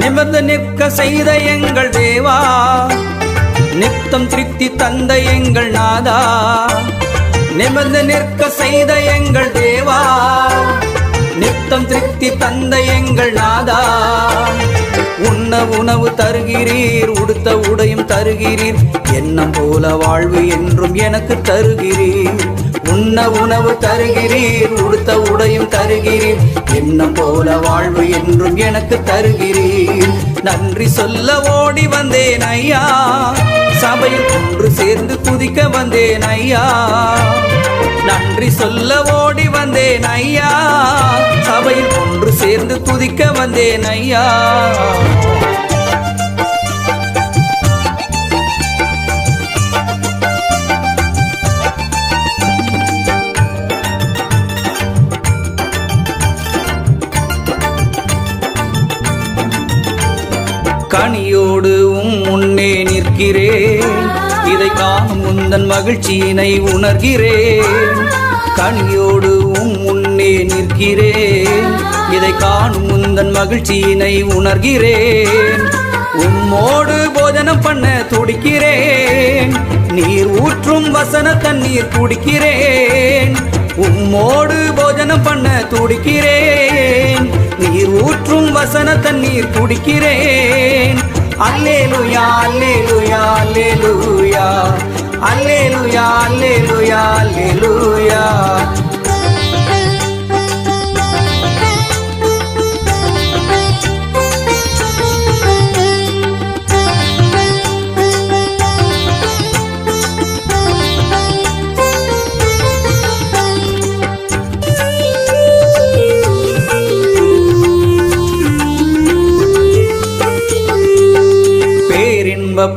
நிமிர்ந்து நிற்க செய்த எங்கள் தேவா, நித்தம் திருப்தி தந்த எங்கள் நாதா. நிமிர்ந்து நிற்க செய்த எங்கள் தேவா, நித்தம் திருப்தி தந்த எங்கள் நாதா. உண்ண உணவு தருகிறீர், உடுத்த உடையும் தருகிறீர், எண்ணம் போல வாழ்வு என்றும் எனக்கு தருகிறீர். உண்ண உணவு தருகிறீர், உடுத்த உடையும் தருகிறீர், எண்ணம் போல வாழ்வு என்றும் எனக்கு தருகிறீர். நன்றி சொல்ல ஓடி வந்தேன் ஐயா, சபையில் ஒன்று சேர்ந்து துதிக்க வந்தேன் ஐயா. நன்றி சொல்ல ஓடி வந்தேன் ஐயா, சபையில் ஒன்று சேர்ந்து துதிக்க வந்தேன் ஐயா. கனியோடு முன்னே நிற்கிறேன், இதை காணும் உந்தன் மகிழ்ச்சியினை உணர்கிறேன். கனியோடு முன்னே நிற்கிறேன், இதை காணும் உந்தன் மகிழ்ச்சியினை உணர்கிறேன். உம்மோடு போஜனம் பண்ண துடிக்கிறேன், நீர் ஊற்றும் வசன தண்ணீர் குடிக்கிறேன். உம்மோடு போஜனம் பண்ண துடிக்கிறேன், நீர் ஊற்றும் வசன தண்ணீர் குடிக்கிறேன். அல்லேலூயா அல்லேலூயா அல்லேலூயா அல்லேலூயா அல்லேலூயா அல்லேலூயா.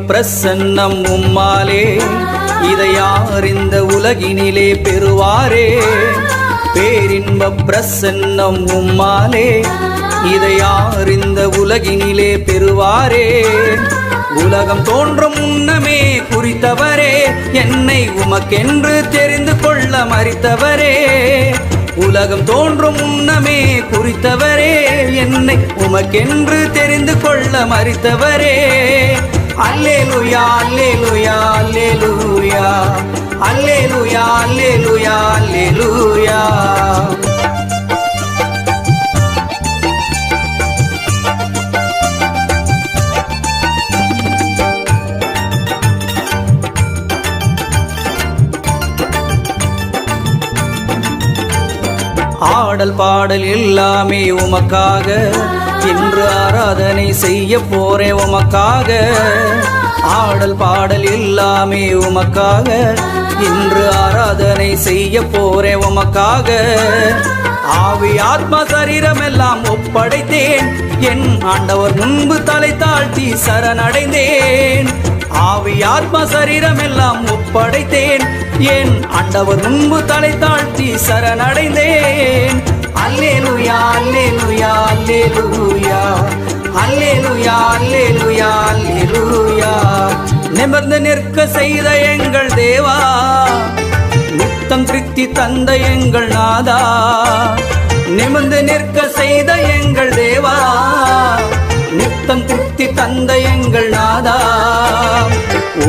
பிரசன்னம் உம்மாலே, இதை யார் இந்த உலகினிலே பெறுவாரே. பேரின்ப பிரசன்னம் உம்மாலே, இதை யார் இந்த உலகினிலே பெறுவாரே. உலகம் தோன்றும் முன்னமே குறித்தவரே, என்னை உமக்கென்று தெரிந்து கொள்ள மறித்தவரே. உலகம் தோன்றும் முன்னமே குறித்தவரே, என்னை உமக்கென்று தெரிந்து கொள்ள மறித்தவரே. அல்லேலூயா அல்லேலூயா அல்லேலூயா அல்லேலூயா அல்லேலூயா அல்லேலூயா. ஆடல் பாடல் எல்லாமே உமக்காக, இன்று ஆராதனை செய்ய போறே உமக்காக. ஆடல் பாடல் எல்லாமே உமக்காக, இன்று ஆராதனை செய்ய போறே உமக்காக. ஆவி ஆத்மா சரீரம் எல்லாம் ஒப்படைத்தேன், என் ஆண்டவர் முன்பு தலை தாழ்த்தி சரணடைந்தேன். ஆவி ஆத்மா சரீரம் எல்லாம் ஒப்படைத்தேன், என் ஆண்டவர் முன்பு தலை தாழ்த்தி சரணடைந்தேன். அல்லேலூயா அல்லேலூயா அல்லேலூயா அல்லேலூயா அல்லேலூயா அல்லேலூயா. நிமிர்ந்து நிற்க செய்த எங்கள் தேவா, நித்தம் திருப்தி தந்த எங்கள் நாதா. நிமிர்ந்து நிற்க செய்த எங்கள் தேவா, நித்தம் திருப்தி தந்த எங்கள் நாதா.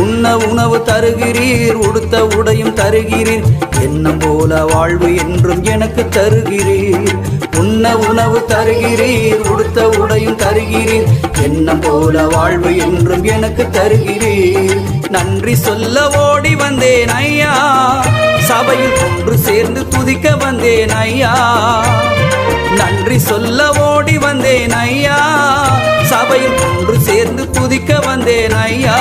உண்ண உணவு தருகிறீர், உடுத்த உடையும் தருகிறீர், எண்ணம் போல வாழ்வு என்றும் எனக்கு தருகிறீர். உண்ண உணவு தருகிறீர், உடுத்த உடையும் தருகிறீர், எண்ணம் போல வாழ்வு என்றும் எனக்கு தருகிறீர். நன்றி சொல்ல ஓடி வந்தேன் ஐயா, சபையில் ஒன்று சேர்ந்து துதிக்க வந்தேன் ஐயா. நன்றி சொல்ல ஓடி வந்தேன் ஐயா, சபையில் ஒன்று சேர்ந்து துதிக்க வந்தேன் ஐயா.